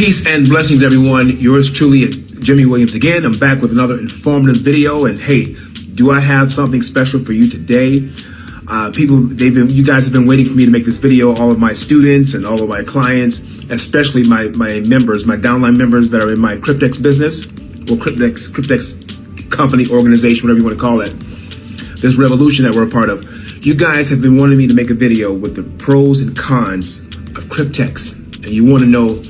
Peace and blessings, everyone. Yours truly, Jimmy Williams again. I'm back with another informative video. And hey, do I have something special for you today? You guys have been waiting for me to make this video. All of my students and all of my clients, especially my members, my downline members that are in my Cryptex business, or Cryptex company, organization, whatever you want to call it. This revolution that we're a part of. You guys have been wanting me to make a video with the pros and cons of Cryptex, and you want to know,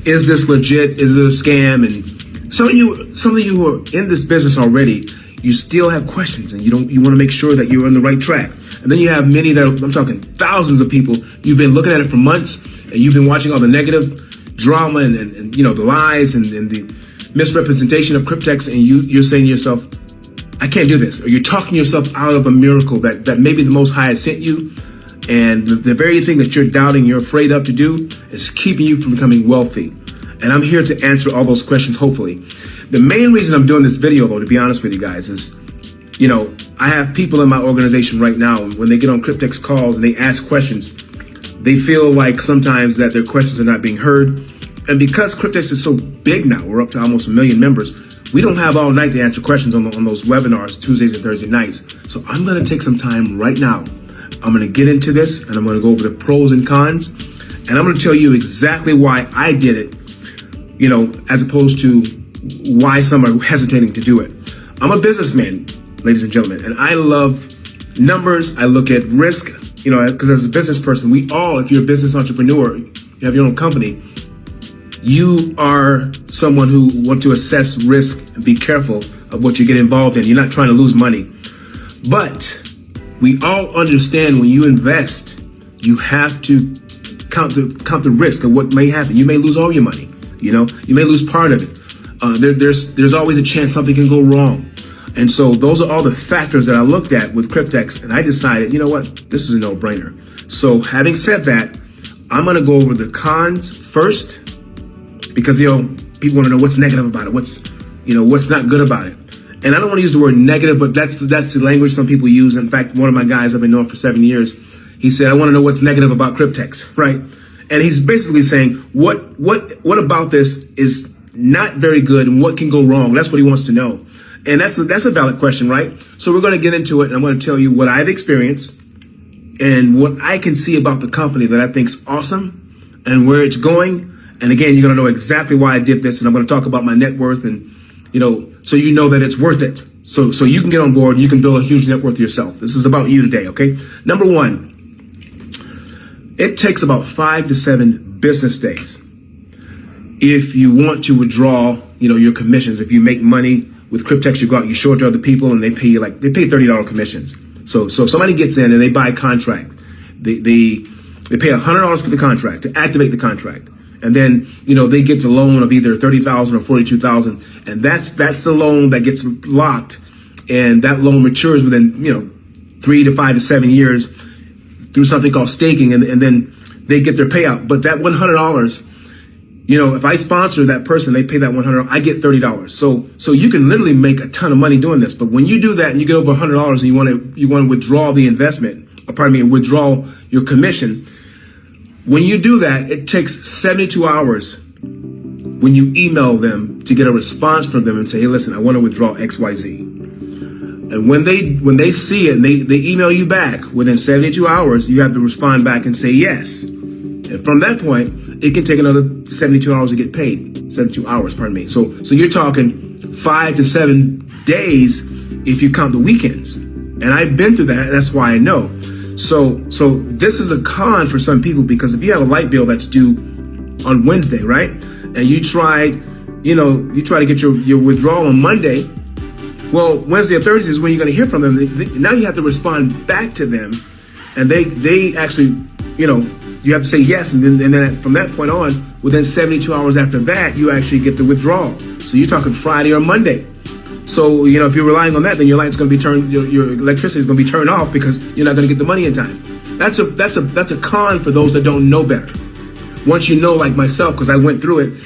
is this legit? Is it a scam? And some of you who are in this business already, you still have questions, and you want to make sure that you're on the right track. And then you have many that I'm talking thousands of people. You've been looking at it for months, and you've been watching all the negative drama and the lies and the misrepresentation of Cryptex, and you're saying to yourself, I can't do this. Or you're talking yourself out of a miracle that maybe the Most High has sent you. And the very thing that you're doubting, you're afraid of to do, is keeping you from becoming wealthy. And I'm here to answer all those questions, hopefully. The main reason I'm doing this video, though, to be honest with you guys, is, I have people in my organization right now, when they get on Cryptex calls and they ask questions, they feel like sometimes that their questions are not being heard. And because Cryptex is so big now, we're up to almost 1 million members, we don't have all night to answer questions on those webinars, Tuesdays and Thursday nights. So I'm going to take some time right now. I'm going to get into this, and I'm going to go over the pros and cons, and I'm going to tell you exactly why I did it, as opposed to why some are hesitating to do it. I'm a businessman, ladies and gentlemen, and I love numbers. I look at risk, because as a business person, we all, if you're a business entrepreneur, you have your own company, you are someone who wants to assess risk and be careful of what you get involved in. You're not trying to lose money. But we all understand when you invest, you have to count the risk of what may happen. You may lose all your money. You may lose part of it. There's always a chance something can go wrong. And so those are all the factors that I looked at with Cryptex, and I decided, you know what, this is a no-brainer. So having said that, I'm going to go over the cons first, because people want to know what's negative about it, what's not good about it. And I don't want to use the word negative, but that's the language some people use. In fact, one of my guys I've been knowing for 7 years, he said, I want to know what's negative about Cryptex, right? And he's basically saying, what about this is not very good, and what can go wrong? That's what he wants to know. And that's a valid question, right? So we're going to get into it, and I'm going to tell you what I've experienced and what I can see about the company that I think's awesome and where it's going. And again, you're going to know exactly why I did this, and I'm going to talk about my net worth, and so you know that it's worth it. So you can get on board, and you can build a huge net worth yourself. This is about you today, okay? Number one, it takes about 5 to 7 business days if you want to withdraw, your commissions. If you make money with Cryptex, you go out, you show it to other people, and they pay you they pay $30 commissions. So if somebody gets in and they buy a contract, they pay $100 for the contract to activate the contract. And then, they get the loan of either $30,000 or $42,000, and that's the loan that gets locked, and that loan matures within, 3 to 5 to 7 years through something called staking, and then they get their payout. But that $100, if I sponsor that person, they pay that $100, I get $30. So you can literally make a ton of money doing this. But when you do that and you get over $100 and you want to withdraw the investment, withdraw your commission. When you do that, it takes 72 hours when you email them to get a response from them and say, hey, listen, I want to withdraw XYZ. And when they see it and they email you back within 72 hours, you have to respond back and say yes. And from that point, it can take another 72 hours to get paid. 72 hours, pardon me. So you're talking 5 to 7 days if you count the weekends. And I've been through that. That's why I know. So this is a con for some people, because if you have a light bill that's due on Wednesday, right? And you try to get your withdrawal on Monday. Well, Wednesday or Thursday is when you're going to hear from them. Now you have to respond back to them, and they actually, you have to say yes. And then from that point on, within 72 hours after that, you actually get the withdrawal. So you're talking Friday or Monday. So, if you're relying on that, then your light's going to be turned, your electricity is going to be turned off because you're not going to get the money in time. That's a con for those that don't know better. Once you know, like myself, because I went through it,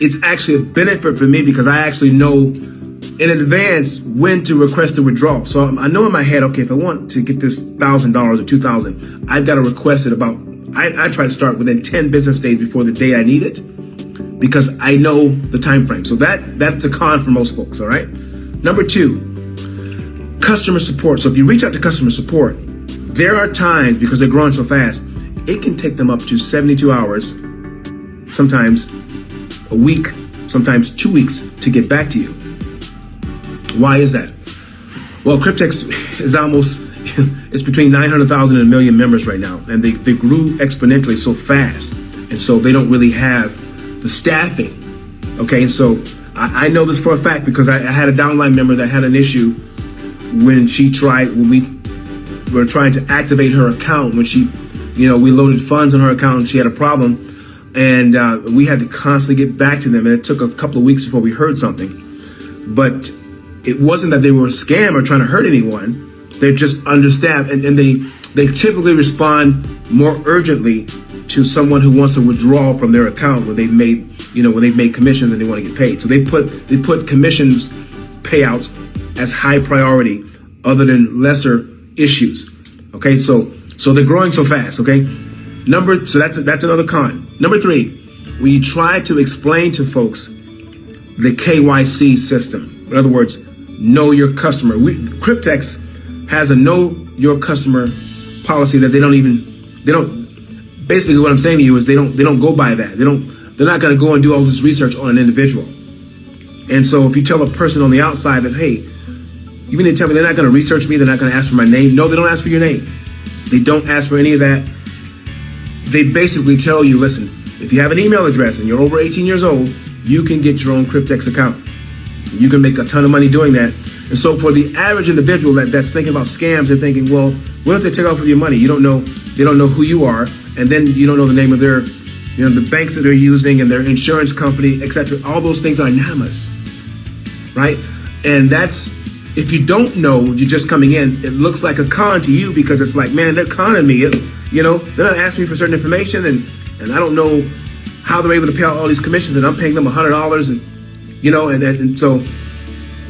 it's actually a benefit for me because I actually know in advance when to request the withdrawal. So I know in my head, okay, if I want to get this $1,000 or $2,000, I've got to request it I try to start within 10 business days before the day I need it. because I know the time frame. So that's a con for most folks, all right? Number 2, customer support. So if you reach out to customer support, there are times, because they're growing so fast, it can take them up to 72 hours, sometimes a week, sometimes 2 weeks to get back to you. Why is that? Well, Cryptex is almost, it's between 900,000 and 1 million members right now, and they grew exponentially so fast, and so they don't really have the staffing. Okay, and so I know this for a fact because I had a downline member that had an issue when we were trying to activate her account. When we loaded funds on her account and she had a problem, and we had to constantly get back to them, and it took a couple of weeks before we heard something. But it wasn't that they were a scam or trying to hurt anyone. They're just understaffed, and they typically respond more urgently to someone who wants to withdraw from their account when they've made commissions and they want to get paid. So they put commissions payouts as high priority, other than lesser issues. Okay, so they're growing so fast. Okay, so that's another con. Number 3, when you try to explain to folks the KYC system, in other words, know your customer. Cryptex has a know your customer policy that they don't. Basically, what I'm saying to you is they don't go by that. They're not going to go and do all this research on an individual. And so if you tell a person on the outside that, hey, you mean to tell me they're not going to research me, they're not going to ask for my name? No, they don't ask for your name. They don't ask for any of that. They basically tell you, listen, if you have an email address and you're over 18 years old, you can get your own Cryptex account. You can make a ton of money doing that. And so for the average individual that's thinking about scams, they're thinking, well, what if they take off with your money? They don't know who you are, and then you don't know the name of their, the banks that they're using and their insurance company, etc. All those things are anonymous, right? And that's, if you don't know, you're just coming in, it looks like a con to you because it's like, man, they're conning me. They're not asking me for certain information, and I don't know how they're able to pay out all these commissions, and I'm paying them $100, and so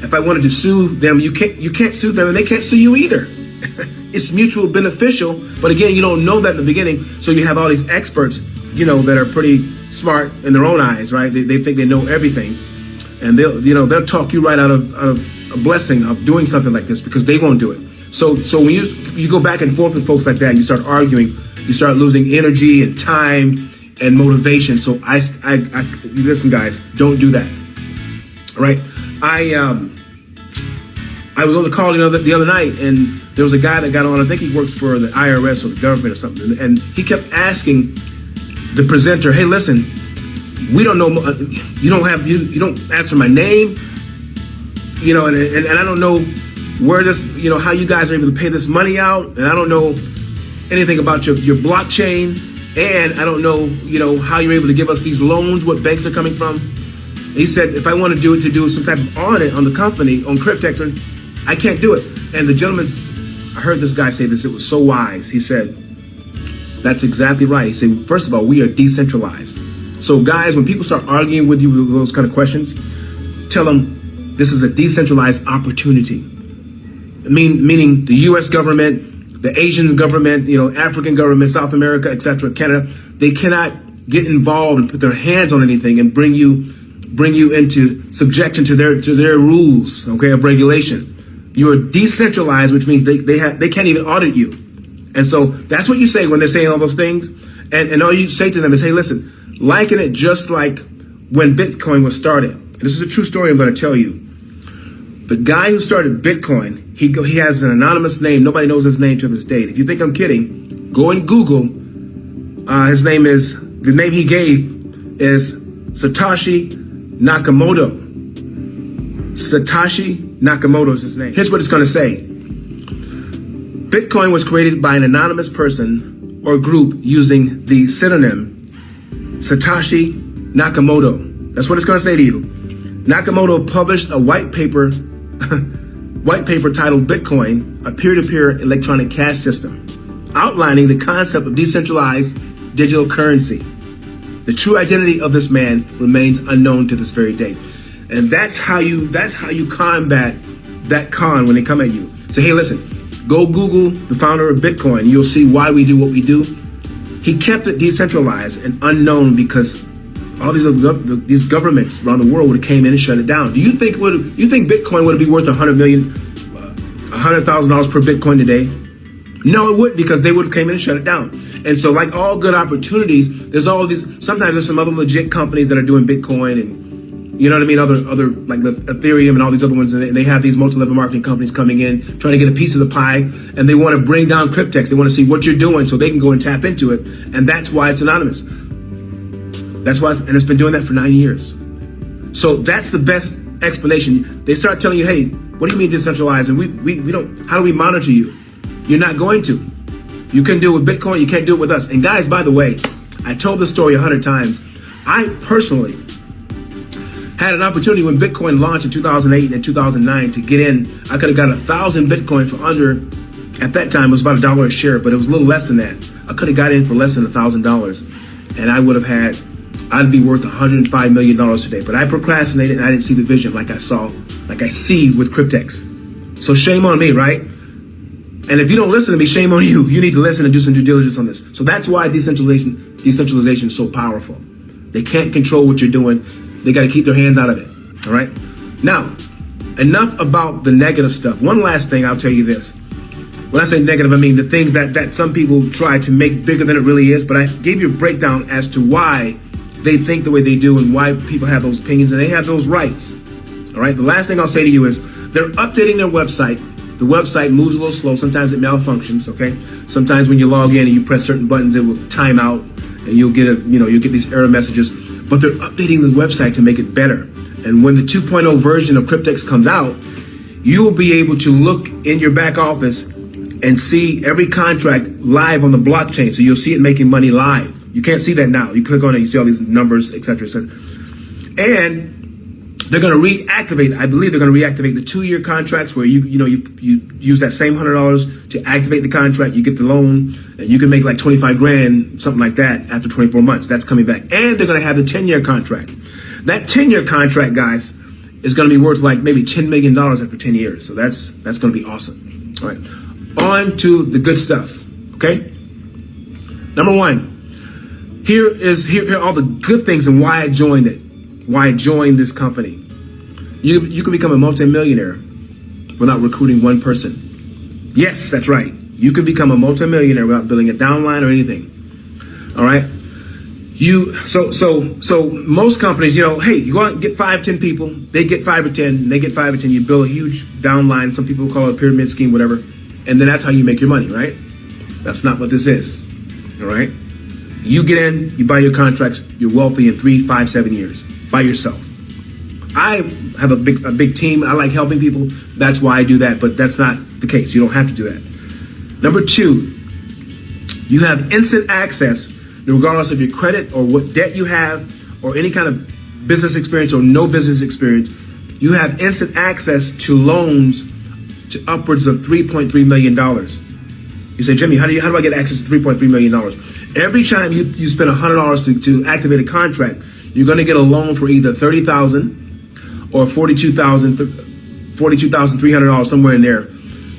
if I wanted to sue them, you can't sue them, and they can't sue you either. It's mutual beneficial, but again, you don't know that in the beginning, so you have all these experts, that are pretty smart in their own eyes, right? They think they know everything, and they'll talk you right out of a blessing of doing something like this because they won't do it. So when you go back and forth with folks like that, and you start arguing, you start losing energy and time and motivation. So I listen, guys, don't do that. All right? I was on the call the other night, and there was a guy that got on. I think he works for the IRS or the government or something, and he kept asking the presenter, "Hey, listen, we don't know. You don't ask for my name, and I don't know where this, how you guys are able to pay this money out, and I don't know anything about your blockchain, and I don't know, how you're able to give us these loans, what banks they're coming from." He said, if I want to do some type of audit on the company, on Cryptex, I can't do it. And the gentleman, I heard this guy say this, it was so wise. He said, that's exactly right. He said, first of all, we are decentralized. So guys, when people start arguing with you with those kind of questions, tell them this is a decentralized opportunity. Meaning the US government, the Asian government, African government, South America, etc., Canada, they cannot get involved and put their hands on anything and bring you into subjection to their rules, okay, of regulation. You are decentralized, which means they can't even audit you. And so that's what you say when they're saying all those things. And all you say to them is, hey, listen, liken it just like when Bitcoin was started. And this is a true story I'm going to tell you. The guy who started Bitcoin, he has an anonymous name. Nobody knows his name to this date. If you think I'm kidding, go and Google. The name he gave is Satoshi Nakamoto. Satoshi Nakamoto is his name. Here's what it's going to say. Bitcoin was created by an anonymous person or group using the synonym Satoshi Nakamoto. That's what it's going to say to you. Nakamoto published a white paper titled Bitcoin, a peer-to-peer electronic cash system, outlining the concept of decentralized digital currency. The true identity of this man remains unknown to this very day. And that's how you combat that con when they come at you. Say, hey, listen, go Google the founder of Bitcoin. You'll see why we do what we do. He kept it decentralized and unknown because all these governments around the world would have came in and shut it down. Do you think Bitcoin would be worth $100,000 per Bitcoin today? No, it wouldn't, because they would have came in and shut it down. And so, like all good opportunities, there's all these. Sometimes there's some other legit companies that are doing Bitcoin, and you know what I mean, other like Ethereum and all these other ones, and they have these multi-level marketing companies coming in trying to get a piece of the pie, and they want to bring down Cryptex. They want to see what you're doing so they can go and tap into it, and that's why it's anonymous. That's why, and it's been doing that for 9 years. So that's the best explanation. They start telling you, hey, what do you mean decentralized? And we don't. How do we monitor you? You're not going to. You can do it with Bitcoin. You can't do it with us. And guys, by the way, I told the story 100 times. I personally had an opportunity when Bitcoin launched in 2008 and 2009 to get in. I could have got 1,000 Bitcoin for under, at that time it was about $1 a share, but it was a little less than that. I could have got in for less than $1,000, and I'd be worth $105 million today. But I procrastinated and I didn't see the vision like I see with Cryptex. So shame on me, right? And if you don't listen to me, shame on you. You need to listen and do some due diligence on this. So that's why decentralization is so powerful. They can't control what you're doing. They got to keep their hands out of it. All right. Now, enough about the negative stuff. One last thing, I'll tell you this. When I say negative, I mean the things that some people try to make bigger than it really is. But I gave you a breakdown as to why they think the way they do and why people have those opinions, and they have those rights. All right. The last thing I'll say to you is they're updating their website. The website moves a little slow. Sometimes it malfunctions, okay? Sometimes when you log in and you press certain buttons, it will time out and you'll get these error messages. But they're updating the website to make it better. And when the 2.0 version of Cryptex comes out, you'll be able to look in your back office and see every contract live on the blockchain. So you'll see it making money live. You can't see that now. You click on it, you see all these numbers, et cetera, et cetera. And they're going to reactivate. I believe they're going to reactivate the 2-year contracts where you use that same $100 to activate the contract. You get the loan, and you can make like 25 grand, something like that, after 24 months. That's coming back, and they're going to have the 10-year contract. That 10-year contract, guys, is going to be worth like maybe $10 million after 10 years. So that's going to be awesome. All right, on to the good stuff. Okay, number one. Here are all the good things and why I joined it. Why I joined this company. You can become a multimillionaire without recruiting one person. Yes, that's right. You can become a multimillionaire without building a downline or anything. All right. So most companies, hey, you go out and get 5, 10 people. They get 5 or 10. And they get 5 or 10. You build a huge downline. Some people call it a pyramid scheme, whatever. And then that's how you make your money, right? That's not what this is. All right. You get in, you buy your contracts, you're wealthy in 3, 5, 7 years by yourself. I have a big team. I like helping people. That's why I do that, but that's not the case. You don't have to do that. Number 2, you have instant access, regardless of your credit or what debt you have or any kind of business experience or no business experience. You have instant access to loans to upwards of $3.3 million. You say, Jimmy, how do I get access to $3.3 million? Every time you spend $100 to activate a contract, you're going to get a loan for either $30,000 or $42,300, somewhere in there,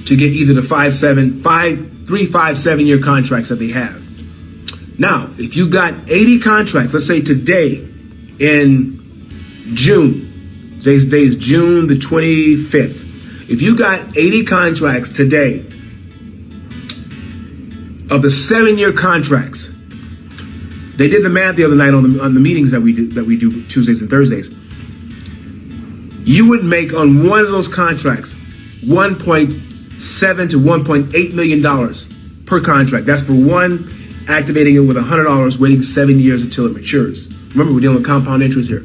to get either the 3, 5, 7 year contracts that they have. Now, if you got 80 contracts, let's say today in June, today's day is June the 25th. If you got 80 contracts today, of the 7-year contracts, they did the math the other night on the meetings that we do Tuesdays and Thursdays. You would make on one of those contracts $1.7 to $1.8 million per contract. That's for one, activating it with $100, waiting 7 years until it matures. Remember, we're dealing with compound interest here.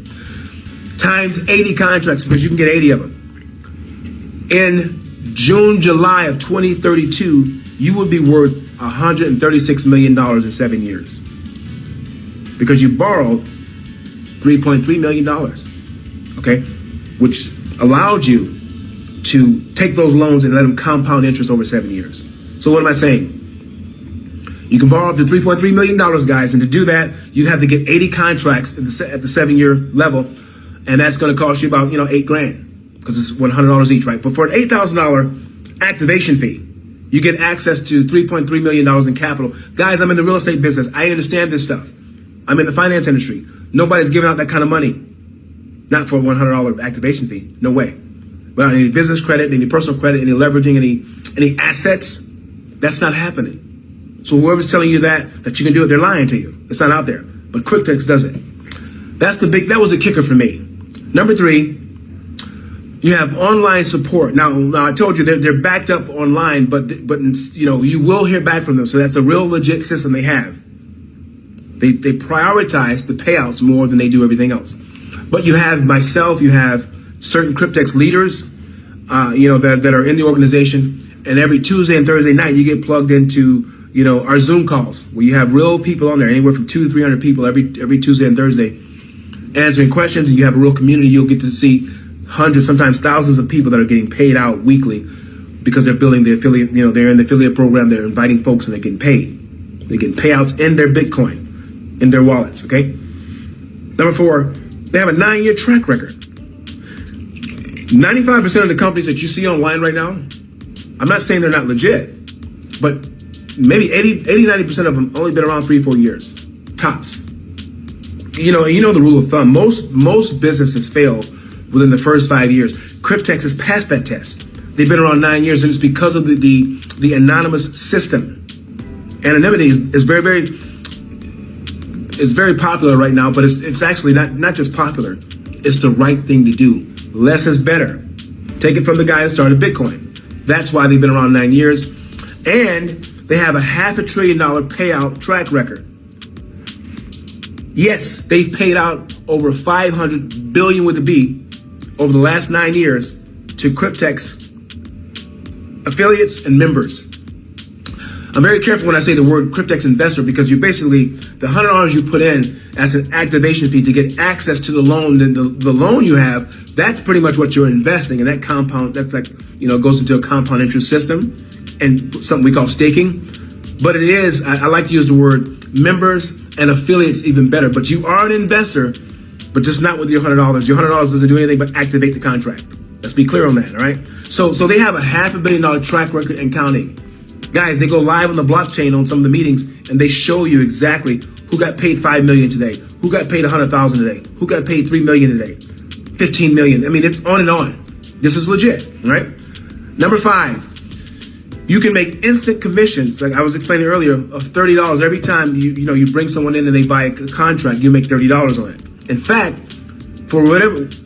Times 80 contracts, because you can get 80 of them. In June, July of 2032, you would be worth $136 million in 7 years because you borrowed $3.3 million, okay, which allowed you to take those loans and let them compound interest over 7 years. So what am I saying? You can borrow up to $3.3 million, guys, and to do that, you'd have to get 80 contracts at the 7-year level, and that's going to cost you about $8,000 because it's $100 each, right? But for an $8,000 activation fee, you get access to $3.3 million in capital. Guys, I'm in the real estate business. I understand this stuff. I'm in the finance industry. Nobody's giving out that kind of money. Not for a $100 activation fee. No way. Without any business credit, any personal credit, any leveraging, any assets, that's not happening. So whoever's telling you that you can do it, they're lying to you. It's not out there. But QuickTex does it. That was the kicker for me. Number 3, you have online support. Now I told you they're backed up online, but you will hear back from them. So that's a real legit system they have. They prioritize the payouts more than they do everything else. But you have myself, you have certain QuickTex leaders, that are in the organization, and every Tuesday and Thursday night you get plugged into, our Zoom calls where you have real people on there, anywhere from 200 to 300 people every Tuesday and Thursday, answering questions, and you have a real community. You'll get to see hundreds, sometimes thousands of people that are getting paid out weekly because they're building the affiliate, they're in the affiliate program, they're inviting folks and they're getting paid. They're getting payouts in their Bitcoin, in their wallets, okay? Number 4, they have a 9-year track record. 95% of the companies that you see online right now, I'm not saying they're not legit, but maybe 90% of them only been around 3-4 years, tops. You know the rule of thumb. Most businesses fail within the first 5 years. QuickTex has passed that test. They've been around 9 years, and it's because of the anonymous system. Anonymity is very popular right now, but it's actually not just popular. It's the right thing to do. Less is better. Take it from the guy that started Bitcoin. That's why they've been around 9 years, and they have a $500 billion payout track record. Yes, they've paid out over $500 billion with a B over the last 9 years to QuickTex affiliates and members. I'm very careful when I say the word QuickTex investor, because you basically, the $100 you put in as an activation fee to get access to the loan, the loan you have, that's pretty much what you're investing. And that compound, that's like, goes into a compound interest system and something we call staking. But it is, I like to use the word members and affiliates even better. But you are an investor, but just not with your $100. Your $100 doesn't do anything but activate the contract. Let's be clear on that, all right? So they have a $500 million track record and counting. Guys, they go live on the blockchain on some of the meetings, and they show you exactly who got paid $5 million today, who got paid $100,000 today, who got paid $3 million today, $15 million. I mean, it's on and on. This is legit, right? Number 5, you can make instant commissions, like I was explaining earlier, of $30 every time you bring someone in and they buy a contract. You make $30 on it. In fact,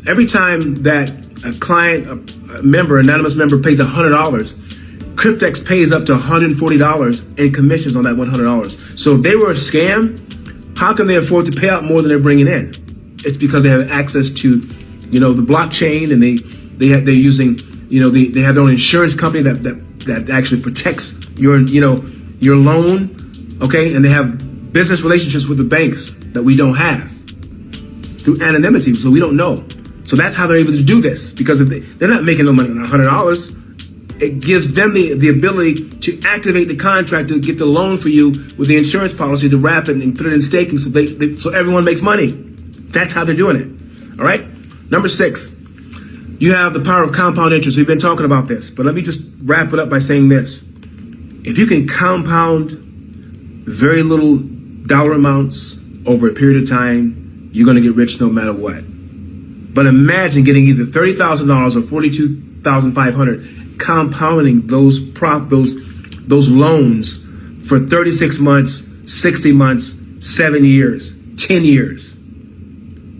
every time that a client, a member, anonymous member pays $100. QuickTex pays up to $140 in commissions on that $100. So if they were a scam, how can they afford to pay out more than they're bringing in? It's because they have access to, the blockchain, and they're using, they have their own insurance company that actually protects your loan, okay? And they have business relationships with the banks that we don't have through anonymity, so we don't know. So that's how they're able to do this, because if they're not making no money on $100. It gives them the ability to activate the contract to get the loan for you with the insurance policy, to wrap it and put it in staking so everyone makes money. That's how they're doing it. All right? Number 6, you have the power of compound interest. We've been talking about this, but let me just wrap it up by saying this. If you can compound very little dollar amounts over a period of time, you're going to get rich no matter what. But imagine getting either $30,000 or $42,500, compounding those loans for 36 months, 60 months, 7 years, 10 years.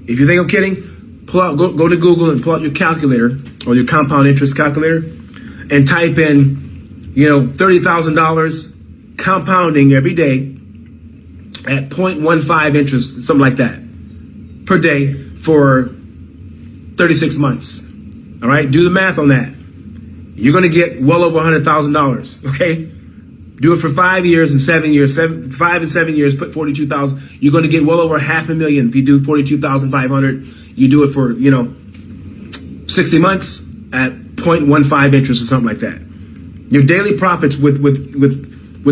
If you think I'm kidding, go to Google and pull out your calculator or your compound interest calculator and type in, $30,000 compounding every day at 0.15 interest, something like that, per day for 36 months. All right, do the math on that. You're going to get well over $100,000, okay? Do it for 5 years and 7 years, 5 and 7 years, put 42,000. You're going to get well over $500,000 if you do 42,500. You do it for, 60 months at 0.15 interest or something like that. Your daily profits with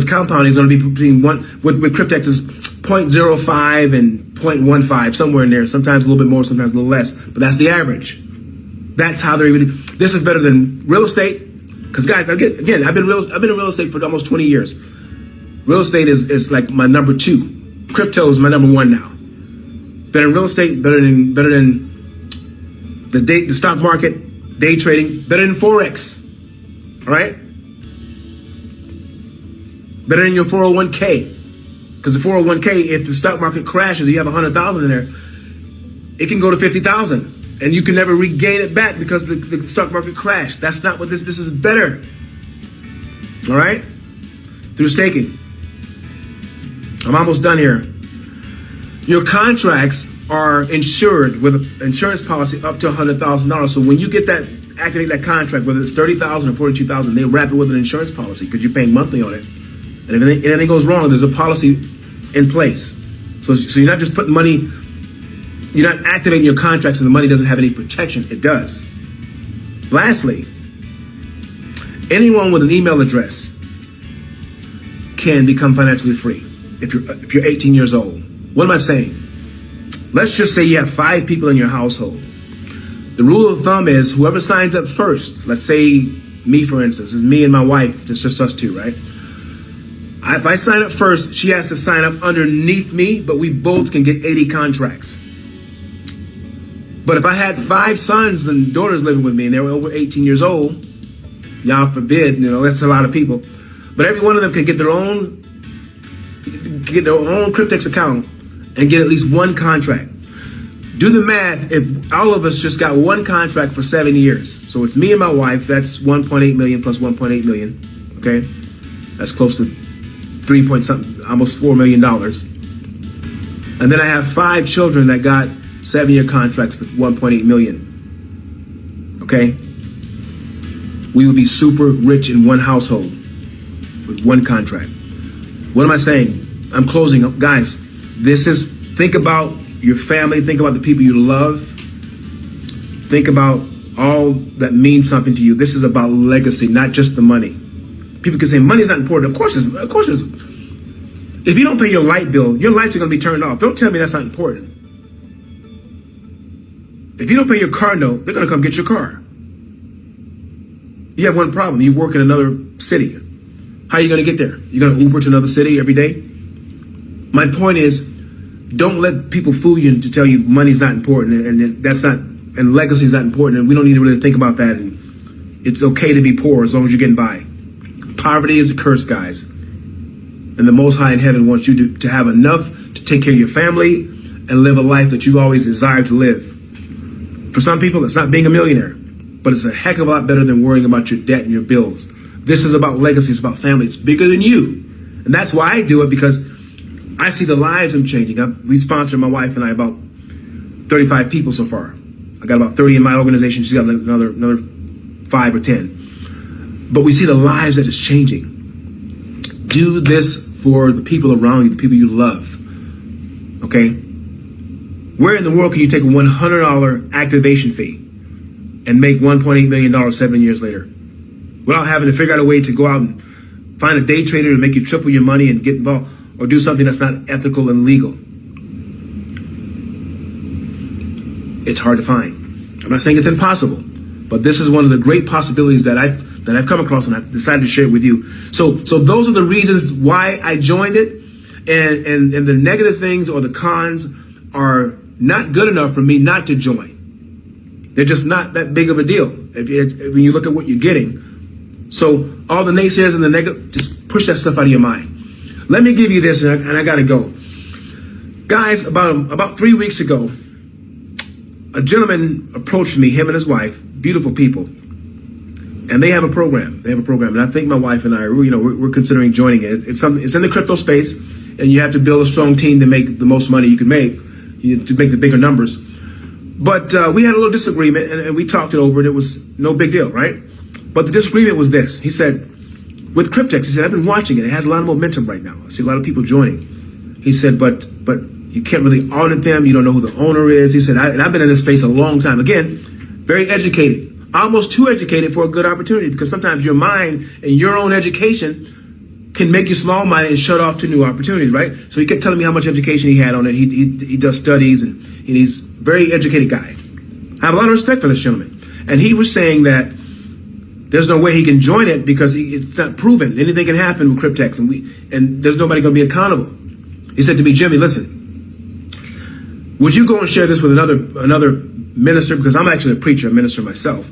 compounding is going to be between with QuickTex is 0.05 and 0.15, somewhere in there. Sometimes a little bit more, sometimes a little less, but that's the average. That's how they're able to. This is better than real estate, because guys, again, I've been in real estate for almost 20 years. Real estate is like my number 2. Crypto is my number 1 now. better than real estate, better than the stock market, day trading, better than Forex. All right? Better than your 401k. Because the 401k, if the stock market crashes, you have 100,000 in there, it can go to 50,000. And you can never regain it back because the stock market crashed. That's not what this is better. All right? Through staking. I'm almost done here. Your contracts are insured with an insurance policy up to $100,000. So when you get that, activate that contract, whether it's $30,000 or $42,000, they wrap it with an insurance policy because you're paying monthly on it. And if anything goes wrong, there's a policy in place. So you're not just putting money, you're not activating your contracts and the money doesn't have any protection. It does. Lastly, anyone with an email address can become financially free if you're 18 years old. What am I saying? Let's just say you have 5 people in your household. The rule of thumb is whoever signs up first, let's say me, for instance, is me and my wife, it's just us two, right? If I sign up first, she has to sign up underneath me, but we both can get 80 contracts. But if I had 5 sons and daughters living with me and they were over 18 years old, y'all forbid, that's a lot of people. But every one of them can get their own Cryptex account and get at least 1 contract. Do the math. If all of us just got 1 contract for 7 years, so it's me and my wife, that's 1.8 million plus 1.8 million. Okay, that's close to 3 point something, almost $4 million. And then I have 5 children that got 7-year contracts for 1.8 million. Okay, we would be super rich in one household with 1 contract. What am I saying? I'm closing up, guys. Think about your family. Think about the people you love. Think about all that means something to you. This is about legacy, not just the money. People can say money's not important. Of course it's. If you don't pay your light bill, your lights are going to be turned off. Don't tell me that's not important. If you don't pay your car note, they're going to come get your car. You have one problem. You work in another city. How are you going to get there? You're going to Uber to another city every day? My point is, don't let people fool you to tell you money's not important and that's not, and legacy is not important, and we don't need to really think about that. And it's okay to be poor as long as you're getting by. Poverty is a curse, guys. And the Most High in heaven wants you to have enough to take care of your family and live a life that you've always desired to live. For some people, it's not being a millionaire, but it's a heck of a lot better than worrying about your debt and your bills. This is about legacy. It's about family. It's bigger than you. And that's why I do it, because I see the lives I'm changing. We sponsored, my wife and I, about 35 people so far. I got about 30 in my organization. She's got another 5 or 10. But we see the lives that it's changing. Do this for the people around you, the people you love. Okay? Where in the world can you take a $100 activation fee and make $1.8 million 7 years later without having to figure out a way to go out and find a day trader to make you triple your money and get involved, or do something that's not ethical and legal? It's hard to find. I'm not saying it's impossible, but this is one of the great possibilities that I've come across, and I've decided to share it with you. So those are the reasons why I joined it, and the negative things or the cons are not good enough for me not to join. They're just not that big of a deal when you look at what you're getting. So all the naysayers and the negative, just push that stuff out of your mind. Let me give you this, and I gotta go. Guys, about 3 weeks ago, a gentleman approached me, him and his wife, beautiful people, and they have a program. And I think my wife and I, we're considering joining it. It's in the crypto space, and you have to build a strong team to make the most money you can make, to make the bigger numbers. But we had a little disagreement, and we talked it over, and it was no big deal, right? But the disagreement was this. He said, with Cryptex, he said, I've been watching it. It has a lot of momentum right now. I see a lot of people joining. He said, but you can't really audit them. You don't know who the owner is. He said, and I've been in this space a long time. Again, very educated, almost too educated for a good opportunity, because sometimes your mind and your own education can make you small-minded and shut off to new opportunities, right? So he kept telling me how much education he had on it. He does studies, and he's a very educated guy. I have a lot of respect for this gentleman. And he was saying that there's no way he can join it because it's not proven. Anything can happen with Cryptex, and there's nobody going to be accountable. He said to me, Jimmy, listen, would you go and share this with another minister? Because I'm actually a preacher, a minister myself.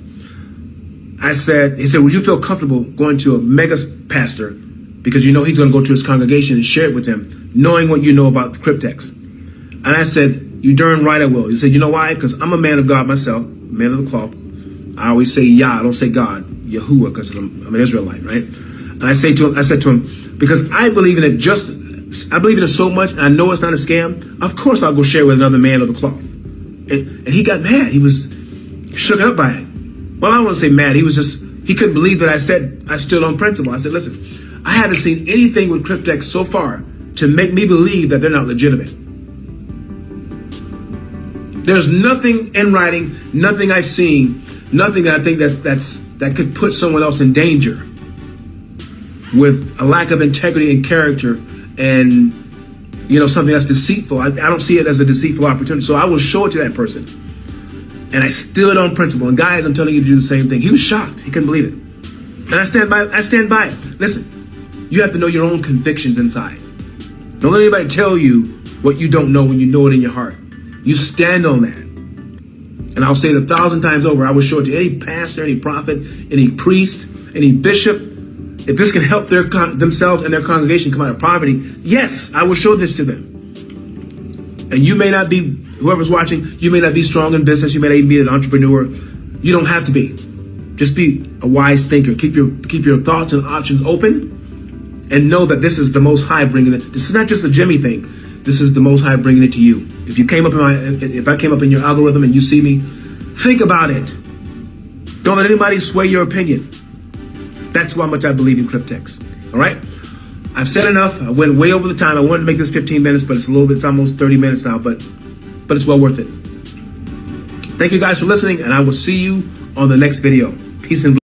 He said, would you feel comfortable going to a mega pastor because you know he's going to go to his congregation and share it with them, knowing what you know about the cryptex? And I said, you darn right I will. He said, you know why? Because I'm a man of God myself, man of the cloth. I always say Yah, I don't say God, Yahuwah, because I'm an Israelite, right? And I said to him, because I believe in it I believe in it so much, and I know it's not a scam, of course I'll go share with another man of the cloth. And he got mad. He was shook up by it. Well, I don't want to say mad. He couldn't believe that I stood on principle. I said, listen, I haven't seen anything with cryptex so far to make me believe that they're not legitimate. There's nothing in writing, nothing I've seen, nothing that I think that could put someone else in danger with a lack of integrity and character and, something that's deceitful. I don't see it as a deceitful opportunity. So I will show it to that person. And I stood on principle. And guys, I'm telling you to do the same thing. He was shocked. He couldn't believe it. And I stand by it. Listen, you have to know your own convictions inside. Don't let anybody tell you what you don't know when you know it in your heart. You stand on that. And I'll say it 1,000 times over. I will show it to any pastor, any prophet, any priest, any bishop. If this can help themselves and their congregation come out of poverty, yes, I will show this to them. And you may not be, whoever's watching, you may not be strong in business. You may not even be an entrepreneur. You don't have to be. Just be a wise thinker. Keep your thoughts and options open, and know that this is the Most High bringing it. This is not just a Jimmy thing. This is the Most High bringing it to you. If I came up in your algorithm and you see me, think about it. Don't let anybody sway your opinion. That's how much I believe in cryptex. All right? I've said enough. I went way over the time. I wanted to make this 15 minutes, but it's almost 30 minutes now, but it's well worth it. Thank you guys for listening, and I will see you on the next video. Peace and blessings.